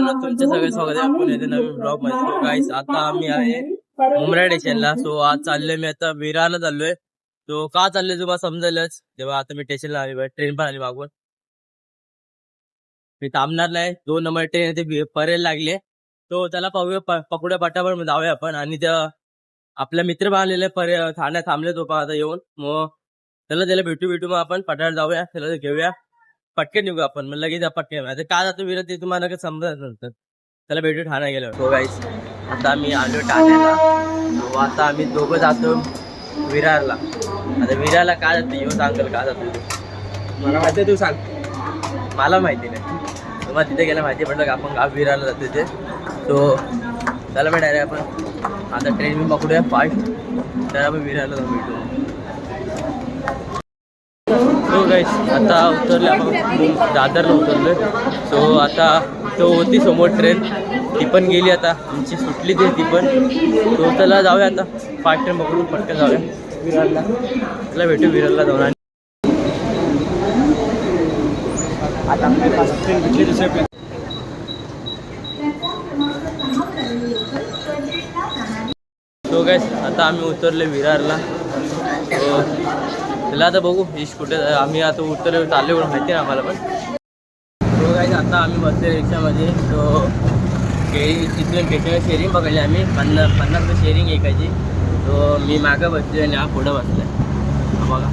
मित्रांनो, तुमचे सगळे स्वागत आहे आपण येते नवीन ब्लॉग मध्ये. सो गाईस, आता आम्ही आहे मुंब्रा स्टेशनला. सो आज चाललोय मी आता विरारला चाललोय. तो का चाललोय तुम्हाला समजेलच जेव्हा आता मी स्टेशनला आली, ट्रेन पण आली मागून. मी थांबणार नाही, 2 नंबर ट्रेन ते परेल लागले. तो त्याला पकडूया पटापट जाऊया आपण. आणि त्या आपल्या मित्र बांधलेले ठाण्यात थांबले तो आता येऊन. मग त्याला भेटू मग आपण पटापट जाऊया, त्याला घेऊया, पटकन निघू आपण. मग लगेच पटकन आता का जातो विरार ते तुम्हाला काही समजत नंतर. त्याला भेटू ठाणा गेलो. सो गाईस, आता आम्ही आलो ठाण्याला. सो आता आम्ही दोघं जातो विरारला. आता विरारला काय जातो येऊ सांगेल का जातो मला माहिती आहे, तू सांग. मला माहिती नाही, तुम्हाला तिथे गेला माहिती पडलं का आपण गाव विरारला जातो तिथे. सो त्याला मी डायरेक्ट आपण आता ट्रेन मी पकडूया फास्ट, त्याला आपण विरारला जाऊन भेटू. सो गाईस, आता उतरले आपण दादरला उतरलोय. सो आता तो होती समोर ट्रेन, ती पण गेली आता, आमची सुटली ती पण. तो त्याला जाऊया आता फास्ट ट्रेन पकडून पटकन जाऊया विरारला. त्याला भेटू विरारला जाऊन. आणि आता फास्ट ट्रेन भेटली दुसऱ्या. सो गाईस, आता आम्ही उतरले विरारला. सो त्याला आता बघू इश कुठे आम्ही आता उतरले चालले म्हणून माहिती आहे आम्हाला पण. सो गाईस, आता आम्ही बसले रिक्षामध्ये. सो तिथून स्टेशनवर शेअरिंग पकडली आम्ही, 50 रुपये शेअरिंग एकाची. तो मी मागं बसले आणि हा पुढं बसले. बघा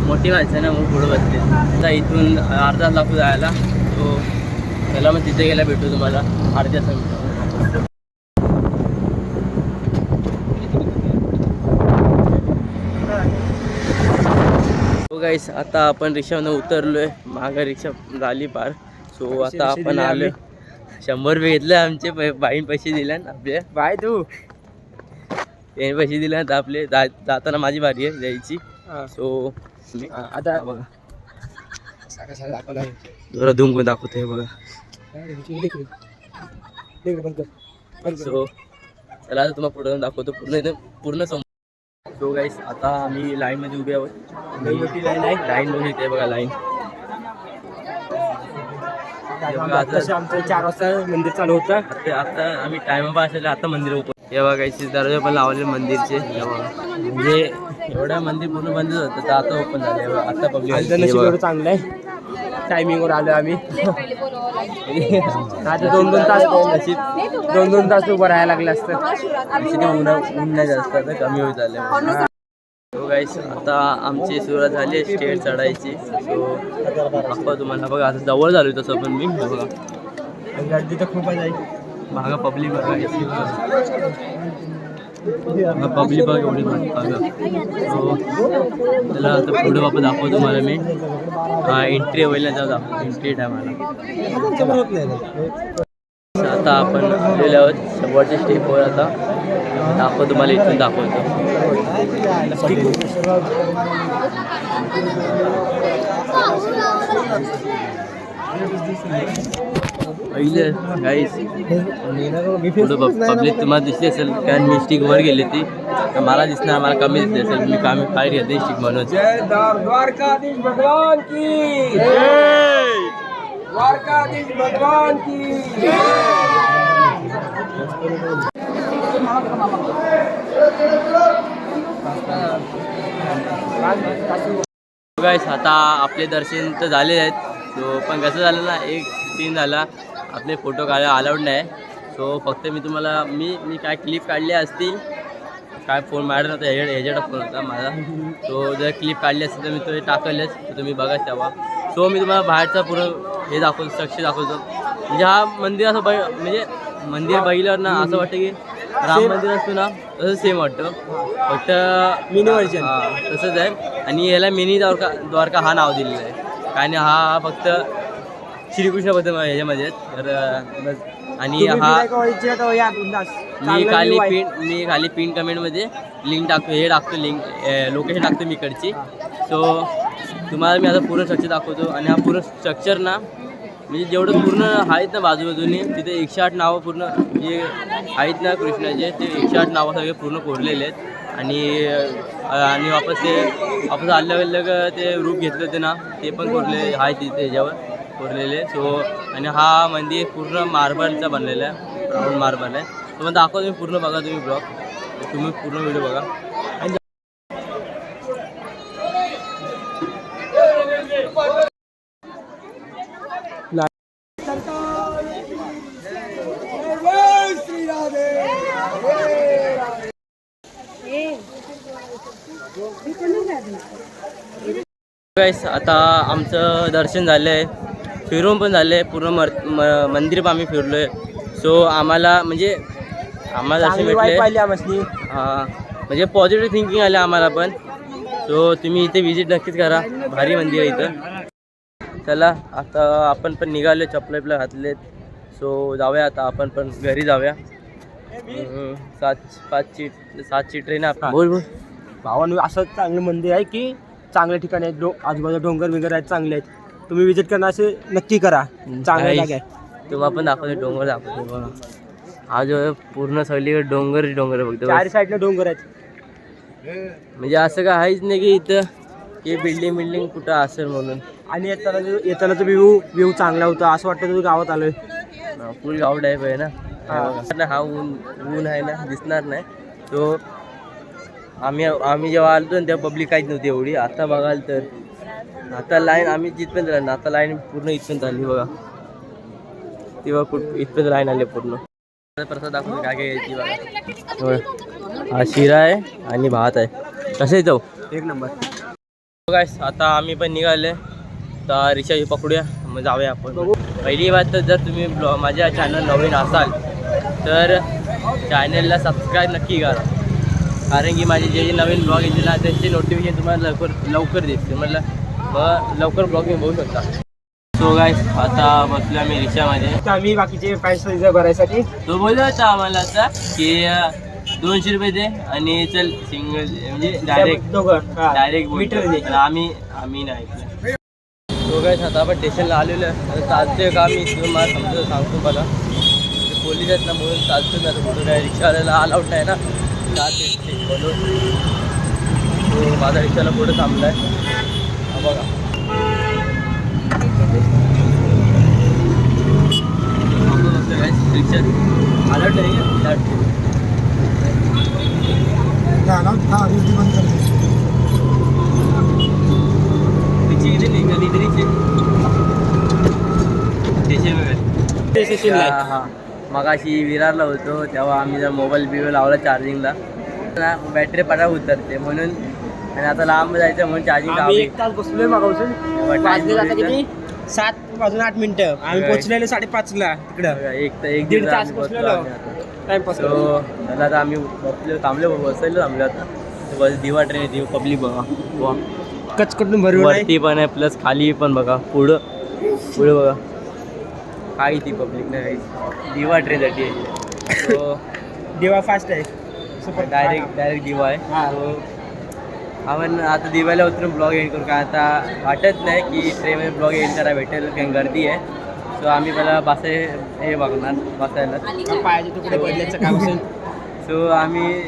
मोठी माणसं आहे ना, मग पुढं बसले. आता इथून अर्धा तास जायला. सो त्याला मग तिथे गेला भेटू तुम्हाला अर्ध्या तासात. गाईस, आता आपण रिक्षामध्ये उतरलोय, मागं रिक्षा झाली पार. सो आता आपण आलो. 100 रुपये घेतले आमचे, बाईन पैसे दिले ना आपले. बाय तू त्याने पैसे दिले ना आपले. जाताना माझी बारी आहे द्यायची. सो आता बघा जरा धुंकून दाखवतोय बघा. सो त्याला आता तुम्हाला पुढे दाखवतो पूर्ण सो गाईस, आता आम्ही लाईन मध्ये उभे आहोत. मोठी लाईन आहे. लाईन बघून येते बघा लाईन. आमचं 4 वाजता मंदिर चालू होतं. आता आम्ही टाइम पास आता मंदिर ओपन. हे बघायचे दरवाजे पण लावले मंदिरचे. म्हणजे एवढं मंदिर पूर्ण बंद होतं, तर आता ओपन झाले. आता पब्लिक एवढं चांगलं आहे. टायमिंगवर आलो आम्ही. आता 2-2 तास उभं राहायला लागलं असतं. ऊन नाही जास्त, आता कमी होत झाले. सो गाईस, आता आमची सुरुवात झाली स्टेट चढायची. सो दाखवा तुम्हाला बघा. आता जवळ झालो तसं पण मी बघा. गर्दी तर खूपच आहे. मागं पब्लिक बघायची. पब्लिक बघा एवढी मागं. सो त्याला आता पुढे बाबा दाखवतो तुम्हाला मी. एंट्री व्हायला जाऊ दाखवतो, एंट्री टायमाला. आता आपण आलेलो आहोत शेवटच्या स्टेपवर. आता दाखवतो तुम्हाला, इथून दाखवतो. पहिले गाईस पब्लिक तुम्हाला दिसली असेल, कारण मी स्टिक वर गेली ती, तर मला दिसणार, मला कमी दिसली असेल. मी कामी काय घेते स्टिक म्हणून. द्वारकाधीश भगवान की द्वारकाधीश भगवान की. गाईस, आता आपले दर्शन तर झाले आहेत. सो पण कसं झालं ना, एक सीन झाला, आपले फोटो काढायला अलाउड नाही. सो फक्त मी तुम्हाला मी काय क्लिप काढली असतील, काय फोन मारत नव्हता, ह्याच्याकडं फोन होता माझा. सो जर क्लिप काढली असतील तर मी तो टाकलेच, तर तुम्ही बघा तेव्हा. सो मी तुम्हाला बाहेरचा पुरं हे दाखवतो, साक्षी दाखवतो. म्हणजे हा मंदिर असं म्हणजे मंदिर बघितल्यावर ना असं वाटतं की राम मंदिर असतो ना, तसं सेम वाटतं. फक्त मिनी व्हर्जन तसंच आहे. आणि याला मिनी द्वारका हा नाव दिलेलं आहे, कारण हा फक्त श्रीकृष्णाबद्दल ह्याच्यामध्ये तर. आणि हा मी खाली पिन कमेंटमध्ये लिंक टाकतो, लिंक लोकेशन टाकतो मी इकडची. सो तुम्हाला मी आता पूर्ण स्ट्रक्चर दाखवतो. आणि हा पूर्ण स्ट्रक्चर ना, म्हणजे जेवढं पूर्ण आहेत ना बाजूबाजूने, तिथे 108 नावं पूर्ण जे आहेत ना कृष्णाचे, ते 108 नावं सगळे पूर्ण कोरलेले आहेत. आणि वापस आल्यावर ते रूप घेतलं होते ना, ते पण कोरले आहेत तिथे ह्याच्यावर. कोरलेले. सो आणि हा मंदिर पूर्ण मार्बलचा बनलेला आहे, ब्राऊन मार्बल आहे. तर मग दाखवा तुम्ही पूर्ण बघा, तुम्ही ब्लॉग तुम्ही पूर्ण व्हिडिओ बघा. गाईस आता आमचं दर्शन झालं आहे, फिरून पण झालं आहे, पूर्ण मंदिर पण आम्ही फिरलो आहे. सो आम्हाला दर्शन भेटले. हां म्हणजे पॉझिटिव्ह थिंकिंग आलं आम्हाला पण. सो तुम्ही इथे विजिट नक्कीच करा, भारी मंदिर आहे इथं. चला आता आपण पण निघालो, चपला घातलेत. सो जाऊया आता आपण पण घरी जाऊया. 7ची ट्रेन आहे. बोल बोल भावानं असं चांगलं मंदिर आहे की चांगल्या ठिकाणी आहेत, आजूबाजूला डोंगर वगैरे आहेत, चांगले आहेत. तुम्ही विजिट करणं असे नक्की करा, चांगलं जागा आहे. तुम्हाला पण दाखवते, डोंगर दाखवते बघा. हा जो पूर्ण सगळीकडे डोंगर बघतो, चार साईडला डोंगर आहेत. म्हणजे असं काय आहेच नाही की इथं की बिल्डिंग कुठं असेल म्हणून. आणि येताना तर व्ह्यू चांगला होता, असं वाटतं तुम्ही गावात आलोय. फुल गाव टाईप आहे ना. हा ऊन आहे ना, दिसणार नाही. तो आम्ही जेव्हा आलो ना तेव्हा पब्लिक काहीच नव्हती एवढी. आता बघाल तर आता लाईन आम्ही जिथपर्यंत राहिलो ना, आता लाईन पूर्ण इथपर्यंत आली बघा. तेव्हा इथपर्यंत लाईन आली पूर्ण. प्रसाद दाखवतो काय यायची बघा. हा शिरा आहे आणि भात आहे. कसे जाऊ एक नंबर. काय आता आम्ही पण निघाले, तर रिक्षा पकडूया, मग जाऊया आपण. पहिली बात तर जर तुम्ही माझ्या चॅनल नवीन असाल तर चॅनलला सबस्क्राईब नक्की करा, कारण की माझे जे नवीन ब्लॉग येतील ना त्याचे नोटिफिकेशन तुम्हाला लवकर दिसते. मग लवकर ब्लॉग मी बघू शकता. सो गाईस आता बसलो आम्ही रिक्षामध्ये. आम्ही बाकीचे पैसे भरायसाठी तो बोलला होता आम्हाला आता की 200 रुपये दे आणि चल सिंगल, म्हणजे डायरेक्ट मीटर. आम्ही नाही. सो गाईस आता आपण स्टेशनला आलेलो आहे. चालतोय का मी तुम्हाला सांगतो मला, पोलीस आहेत ना म्हणून चालतो मी आता. कुठं काय रिक्षावाल्याला अलाउड नाही ना म्हणून. तो माझा रिक्षाला पुढे थांबला आहे बघा. रिक्षा अलर्ट आहे हां. मगाशी विरारला होतो तेव्हा आम्ही जर मोबाईल लावला चार्जिंगला ना, बॅटरी पटा उतरते म्हणून. आणि आता लांब जायचं म्हणून चार्जिंग आम्ही 1 तास बसलोय मागापासून. वाजले आता किती 7:08 आम्ही पोहोचलेलो 5:30ला तिकडं. एक दीड तास बसलेलो टाइमपास. त्याला आता आम्ही थांबलो आता. बस दिवा ट्रेन आहे, पब्लिक बघा कचकटून भरवून वरती पण आहे प्लस खाली पण बघा. पुढं बघा काय ती पब्लिक नाही. दिवा ट्रेनसाठी आहे. दिवा फास्ट आहे, डायरेक्ट दिवा आहे. आपण आता दिव्याला उतरून ब्लॉग एंड करू, काय आता वाटत नाही की ट्रेनमध्ये ब्लॉग एंड करायला भेटेल, काही गर्दी आहे. सो आम्ही पहिला हे बघणार बसायला पायाचे तुकडे बदलायचं काम असेल. सो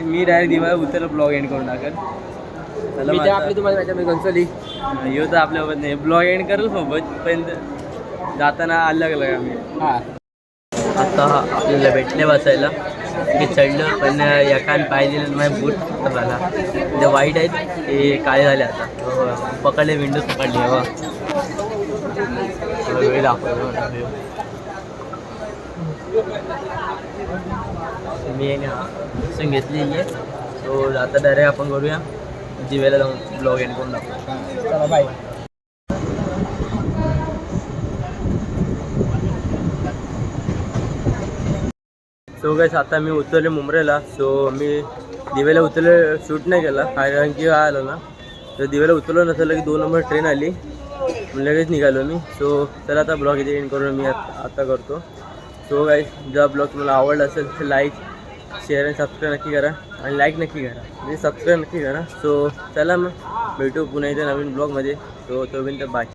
मी डायरेक्ट दिवाळी उतरलं, ब्लॉग एंड करून टाकेल. आपली तुम्हाला गणसोली येऊ तर आपल्यासोबत नाही ब्लॉग एंड करेल सोबत, पण जाताना अलग आम्ही. आता आपल्याला भेटले बसायला की चढलं, पण एकाने पाय दिलं माझे बूट झाला. जे वाईट आहेत ते काळे झाले. आता पकडले, विंडो पकडली हवा मी घेतलेली आहे. सो आता डायरेक्ट आपण करूया दिव्याला जाऊन ब्लॉग एंड करून टाकू. चला बाय. सो गाईस आता मी उतरले मुंबईला. सो मी दिव्याला उतरले, शूट नाही केला कारण की काय आलं ना, तर दिव्याला उतरलं नसलं की 2 नंबर ट्रेन आली, लगेच निघालो मी. सो चला आता ब्लॉग इथे एंड करून मी आता करतो. सो गाईस जर ब्लॉग तुम्हाला आवडला असेल तर लाईक शेअर आणि सबस्क्राईब नक्की करा, आणि लाईक नक्की करा, म्हणजे सबस्क्राईब नक्की करा. सो चला मग भेटू पुन्हा इथे नवीन ब्लॉगमध्ये. सो तोपर्यंत बाय.